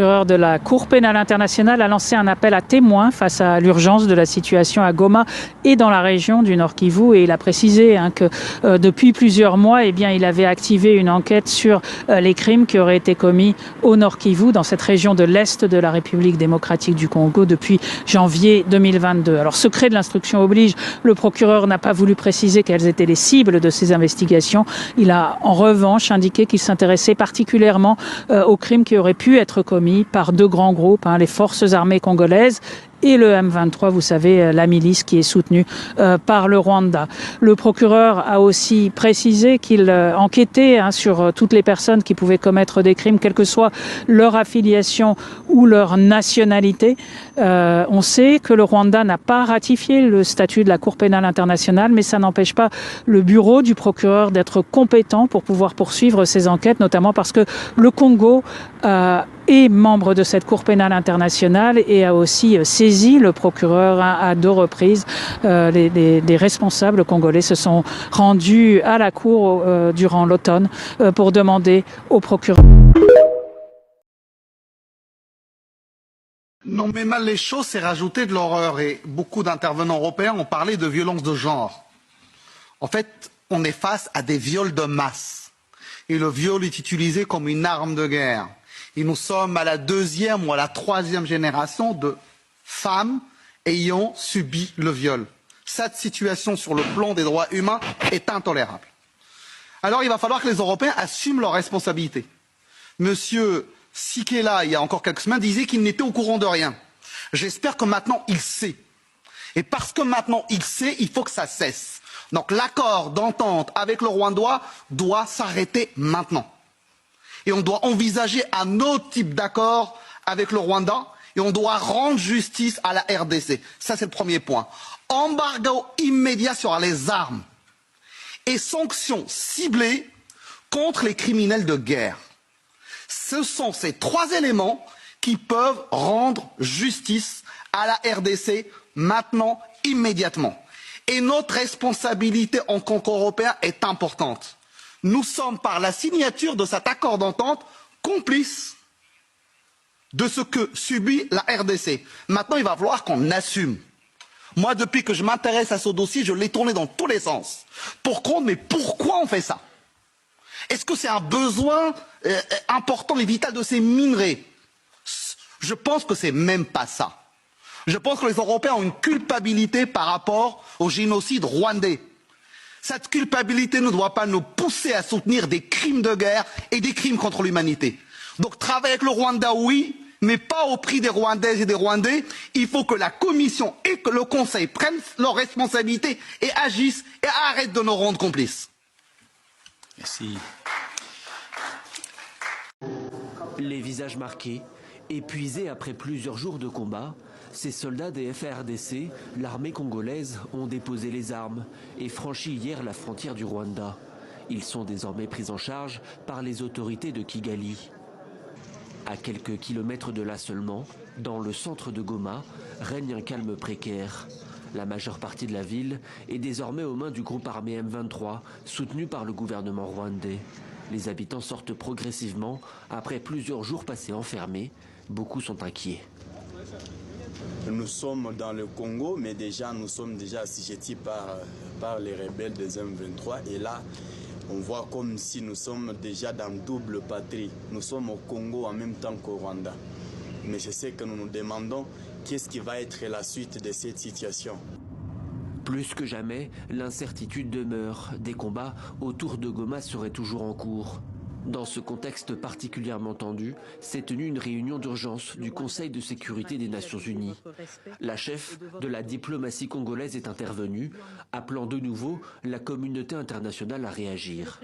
Le procureur de la Cour pénale internationale a lancé un appel à témoins face à l'urgence de la situation à Goma et dans la région du Nord Kivu. Et il a précisé que depuis plusieurs mois, il avait activé une enquête sur les crimes qui auraient été commis au Nord Kivu, dans cette région de l'Est de la République démocratique du Congo, depuis janvier 2022. Alors, secret de l'instruction oblige, le procureur n'a pas voulu préciser quelles étaient les cibles de ces investigations. Il a en revanche indiqué qu'il s'intéressait particulièrement aux crimes qui auraient pu être commis par deux grands groupes, les forces armées congolaises et le M23, vous savez, la milice qui est soutenue par le Rwanda. Le procureur a aussi précisé qu'il enquêtait sur toutes les personnes qui pouvaient commettre des crimes, quelle que soit leur affiliation ou leur nationalité. On sait que le Rwanda n'a pas ratifié le statut de la Cour pénale internationale, mais ça n'empêche pas le bureau du procureur d'être compétent pour pouvoir poursuivre ces enquêtes, notamment parce que le Congo est membre de cette Cour pénale internationale et a aussi saisi le procureur à deux reprises. Des responsables congolais se sont rendus à la Cour durant l'automne pour demander au procureur. Nommer mal les choses, c'est rajouter de l'horreur. Et beaucoup d'intervenants européens ont parlé de violence de genre. En fait, on est face à des viols de masse. Et le viol est utilisé comme une arme de guerre. Et nous sommes à la deuxième ou à la troisième génération de femmes ayant subi le viol. Cette situation sur le plan des droits humains est intolérable. Alors il va falloir que les Européens assument leurs responsabilités. Monsieur Sikela, il y a encore quelques semaines, disait qu'il n'était au courant de rien. J'espère que maintenant il sait. Et parce que maintenant il sait, il faut que ça cesse. Donc l'accord d'entente avec le Rwanda doit s'arrêter maintenant. Et on doit envisager un autre type d'accord avec le Rwanda et on doit rendre justice à la RDC. Ça, c'est le premier point. Embargo immédiat sur les armes et sanctions ciblées contre les criminels de guerre. Ce sont ces trois éléments qui peuvent rendre justice à la RDC maintenant, immédiatement. Et notre responsabilité en tant qu'Européens est importante. Nous sommes, par la signature de cet accord d'entente, complices de ce que subit la RDC. Maintenant, il va falloir qu'on assume. Moi, depuis que je m'intéresse à ce dossier, je l'ai tourné dans tous les sens. Mais pourquoi on fait ça? Est-ce que c'est un besoin important et vital de ces minerais? Je pense que c'est même pas ça. Je pense que les Européens ont une culpabilité par rapport au génocide rwandais. Cette culpabilité ne doit pas nous pousser à soutenir des crimes de guerre et des crimes contre l'humanité. Donc travailler avec le Rwanda, oui, mais pas au prix des Rwandaises et des Rwandais. Il faut que la Commission et que le Conseil prennent leurs responsabilités et agissent et arrêtent de nous rendre complices. Merci. Les visages marqués, épuisés après plusieurs jours de combat, ces soldats des FARDC, l'armée congolaise, ont déposé les armes et franchi hier la frontière du Rwanda. Ils sont désormais pris en charge par les autorités de Kigali. À quelques kilomètres de là seulement, dans le centre de Goma, règne un calme précaire. La majeure partie de la ville est désormais aux mains du groupe armé M23, soutenu par le gouvernement rwandais. Les habitants sortent progressivement après plusieurs jours passés enfermés. Beaucoup sont inquiets. Nous sommes dans le Congo, mais nous sommes déjà assujettis par les rebelles des M23. Et là, on voit comme si nous sommes déjà dans double patrie. Nous sommes au Congo en même temps qu'au Rwanda. Mais je sais que nous nous demandons qu'est-ce qui va être la suite de cette situation. Plus que jamais, l'incertitude demeure. Des combats autour de Goma seraient toujours en cours. Dans ce contexte particulièrement tendu, s'est tenue une réunion d'urgence du Conseil de sécurité des Nations Unies. La chef de la diplomatie congolaise est intervenue, appelant de nouveau la communauté internationale à réagir.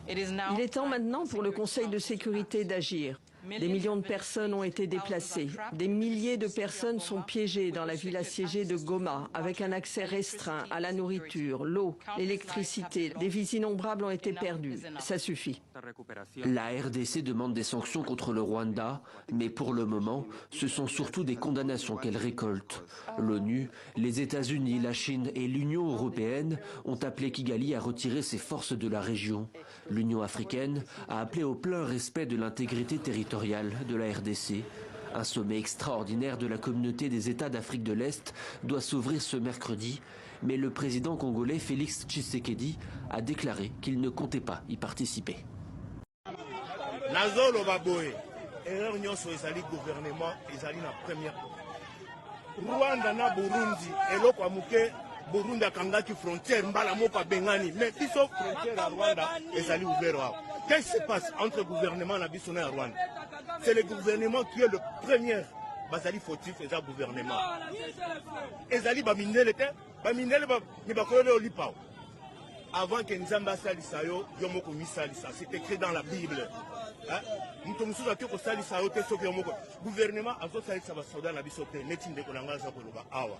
Il est temps maintenant pour le Conseil de sécurité d'agir. Des millions de personnes ont été déplacées. Des milliers de personnes sont piégées dans la ville assiégée de Goma, avec un accès restreint à la nourriture, l'eau, l'électricité. Des vies innombrables ont été perdues. Ça suffit. La RDC demande des sanctions contre le Rwanda, mais pour le moment, ce sont surtout des condamnations qu'elle récolte. L'ONU, les États-Unis, la Chine et l'Union européenne ont appelé Kigali à retirer ses forces de la région. L'Union africaine a appelé au plein respect de l'intégrité territoriale territoriale de la RDC. Un sommet extraordinaire de la communauté des États d'Afrique de l'Est doit s'ouvrir ce mercredi, mais le président congolais Félix Tshisekedi a déclaré qu'il ne comptait pas y participer. Rwanda na Burundi eloko amuke Burundi akangaki frontière mbala moko bengani mais biso frontière à Rwanda ezali ouvert wa. Qu'est-ce qui se passe entre le gouvernement na biso na Rwanda? C'est le gouvernement qui est le premier bazali fautif et ça gouvernement. Ezali ba minele ba ni ba kolole olipao. Avant que Nzamba salisa yo yomoko misalisa, c'est écrit dans la Bible. Gouvernement a salisa ba soda na biso te neti ndeko na ngasa ko loba awa.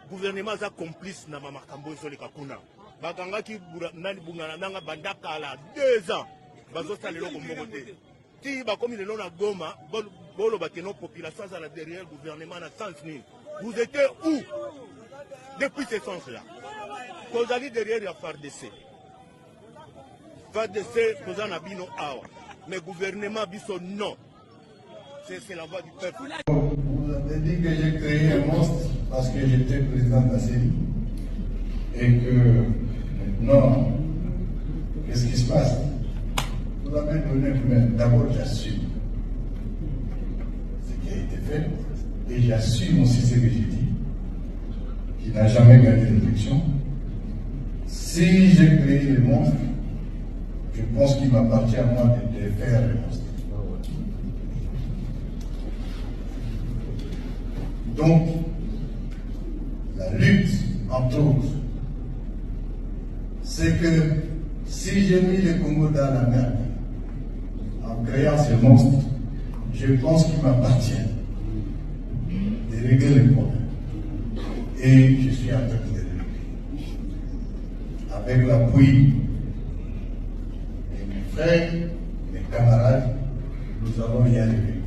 Gouvernement za complice na mamakambo zo le kakuna. Bakangaki nani bungana nanga bandaka la 2 ans. Bazo salelo ko mboko te. Ti ba komi lelo na Goma, bolo bakeno population za la derrière gouvernement na sens ni. Vous étiez où depuis ce sens-là? Vous allez derrière la FARDC. FARDC, vous en avez no awa. Mais gouvernement biso non. C'est la voix du peuple. Vous avez dit que j'ai créé un monstre parce que j'étais président de la série. Et que maintenant, qu'est-ce qui se passe? Vous avez donné un premier. D'abord, j'assume ce qui a été fait. Et j'assume aussi ce que j'ai dit. Qui n'a jamais gagné l'élection. Si j'ai créé les monstres, je pense qu'il m'appartient à moi de faire les monstres. Donc, la lutte, entre autres, c'est que si j'ai mis le Congo dans la merde, en créant ces monstres, je pense qu'il m'appartient de régler les problèmes. Et je suis en train de les régler. Avec l'appui de mes frères, mes camarades, nous allons y arriver.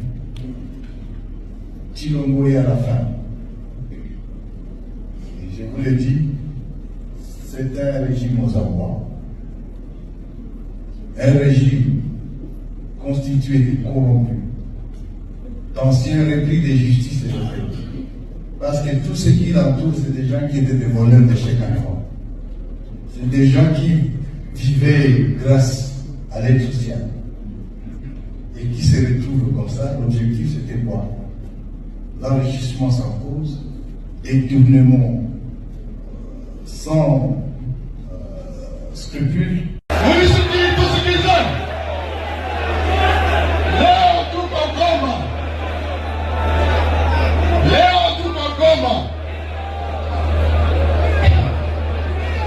Chilombo est à la fin. Et je vous l'ai dit, c'est un régime aux abois. Un régime constitué de corrompus, d'anciens repris de justice et de paix. Parce que tout ce qui l'entoure, c'est des gens qui étaient des voleurs de chèques en Europe. C'est des gens qui vivaient grâce à l'aide sociale. Et qui se retrouvent comme ça. L'objectif, c'était quoi? L'enrichissement sans cause, détournement sans scrupules.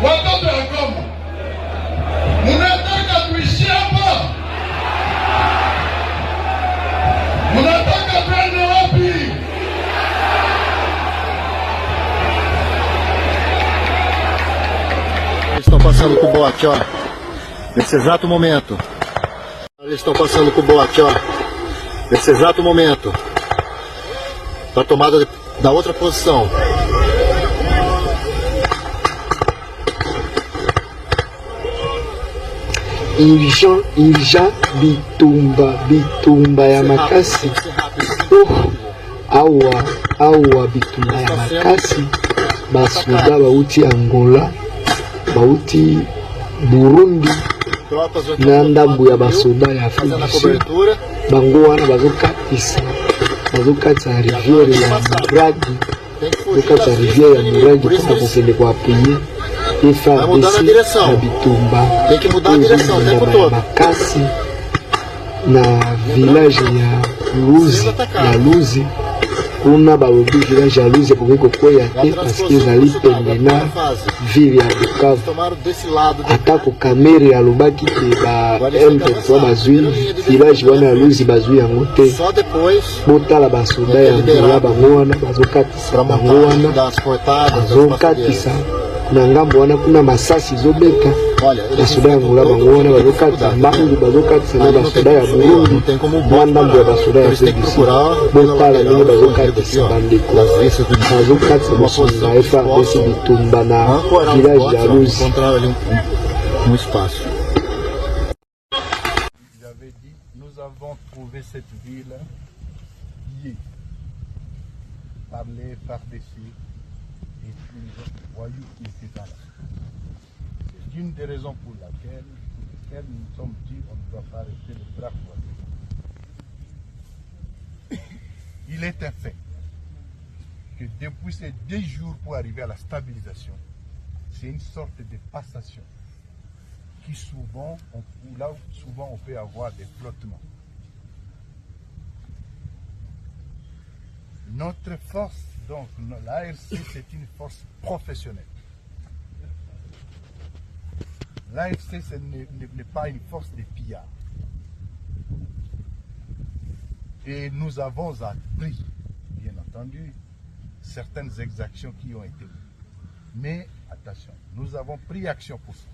Watoto ya Goma, munataka tuishi hapa? Munataka twende wapi? Eles estão passando com o bote, ó. Nesse exato momento. Eles estão passando com o bote, ó. Nesse exato momento. Para tomada da outra posição. Irja bitumba ya makasi. Awa bitumba ya makasi. Basuda bauti Angola, bauti Burundi, na ndambu ya basuda ya Afrika du Sud. Bango wana bazokatisa riviere ya Muragi. Bazokatisa riviere ya Muragi kwa kukende kwa apuye FARDC na bitumba ya makasi na village ya Luzi. Kuna baobi village ya Luzi pour que ya te parce qu'ils allaient pendena ville ya Bukavu. Atako kamere ya lobaki te ba M23 bazui village wana ya Luzi bazui yango te. Botala basoda ya Angola bango wana bazokatisa bango wana bazokatisa. Na ngambo wana kuna masasi zobeta basoda ya Angola bango wana bazokatisa mbangu bazokatisa na basoda ya Burundi mwandambo ya basoda ya FDC botala ndenge bazokatisa bandeko bazokatisa basoda ya FARDC bitumba na village ya Luzi. Um espaço. J'avais dit, nous avons trouvé trouvé cette ville pillée par les FARDC et tous les autres voyous qui étaient dans la ville. C'est une des raisons pour laquelle nous nous sommes dit qu'on ne doit pas rester les bras croisés. Il est un fait que depuis ces 2 jours pour arriver à la stabilisation, c'est une sorte de passation qui souvent, là où souvent on peut avoir des flottements. Notre force, donc l'ARC, c'est une force professionnelle. L'ARC, ce n'est pas une force de pillards. Et nous avons appris, bien entendu, certaines exactions qui ont été. Mais attention, nous avons pris action pour ça.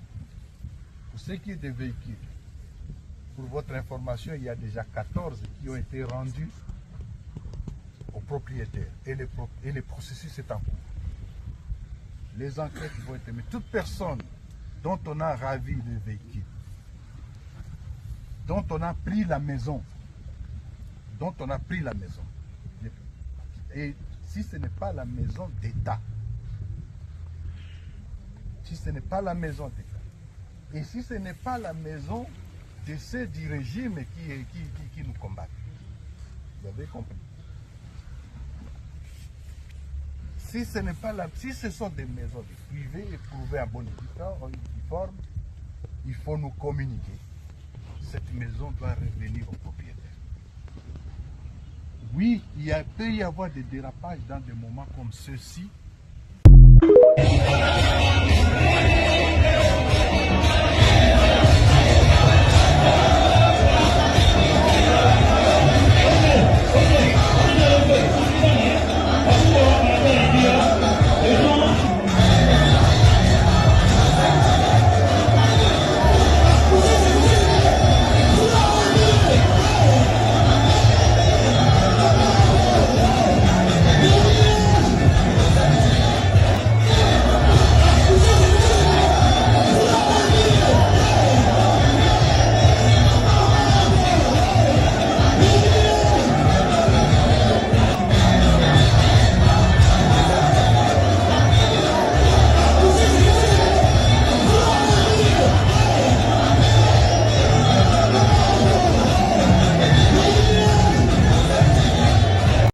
Pour ce qui est des véhicules, pour votre information, il y a déjà 14 qui ont été rendus aux propriétaires. Et le processus est en cours. Les enquêtes vont être... Mais toute personne dont on a ravi le véhicule, dont on a pris la maison, et si ce n'est pas la maison d'État, et si ce n'est pas la maison de ceux du régime qui nous combattent, vous avez compris. Si ce sont des maisons privées éprouvées à bon uniforme, il faut nous communiquer. Cette maison doit revenir au propriétaire. Oui, peut y avoir des dérapages dans des moments comme ceux-ci.